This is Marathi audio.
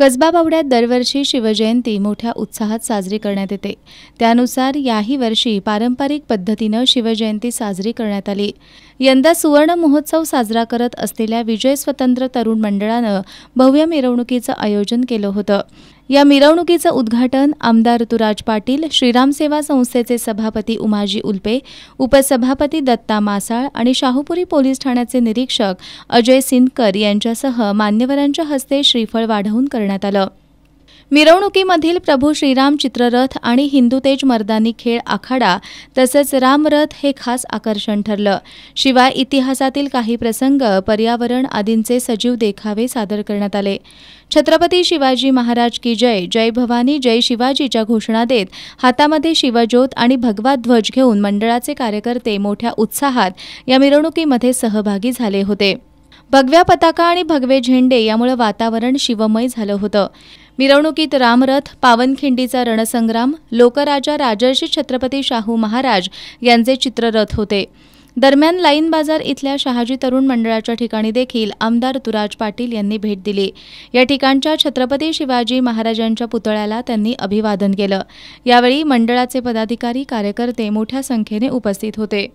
कसबा बावड्यात दरवर्षी शिवजयंती मोठ्या उत्साहात साजरी करण्यात येते। त्यानुसार याही वर्षी पारंपरिक पद्धतीने शिवजयंती साजरी करण्यात आली। यंदा सुवर्ण महोत्सव साजरा करत असलेल्या विजय स्वतंत्र तरुण मंडळानं भव्य मिरवणुकीचं आयोजन केलं होतं। या मिरवणुकीचं उद्घाटन आमदार ऋतुराज पाटील, श्रीराम सेवा संस्थेचे सभापती उमाजी उल्पे, उपसभापती दत्ता मासाळ आणि शाहूपुरी पोलीस ठाण्याचे निरीक्षक अजय सिंदकर यांच्यासह मान्यवरांच्या हस्ते श्रीफळ वाढवून करण्यात आलं। मिरवणुकीमधील प्रभू श्रीराम चित्ररथ आणि हिंदू तेज मर्दानी खेळ आखाडा तसंच रामरथ हे खास आकर्षण ठरलं। शिवाय इतिहासातील काही प्रसंग, पर्यावरण आदींचे सजीव देखावे सादर करण्यात आले। छत्रपती शिवाजी महाराज की जय, जय भवानी, जय शिवाजीच्या घोषणा देत हातामध्ये शिवज्योत आणि भगवा ध्वज घेऊन मंडळाचे कार्यकर्ते मोठ्या उत्साहात या मिरवणुकीमध्ये सहभागी झाले होते। भगव्या पताका आणि भगवे झेंडे यामुळे वातावरण शिवमय झालं होतं। मिरवणुकीत रामरथ, पावनखिंडीचा रणसंग्राम, लोकराजा राजर्षी छत्रपती शाहू महाराज यांचे चित्ररथ होते। दरम्यान लाईन बाजार इथल्या शहाजी तरुण मंडळाच्या ठिकाणी देखील आमदार ऋतुराज पाटील यांनी भेट दिली। या ठिकाणच्या छत्रपती शिवाजी महाराजांच्या पुतळ्याला त्यांनी अभिवादन केलं। यावेळी मंडळाचे पदाधिकारी, कार्यकर्ते मोठ्या संख्येने उपस्थित होते।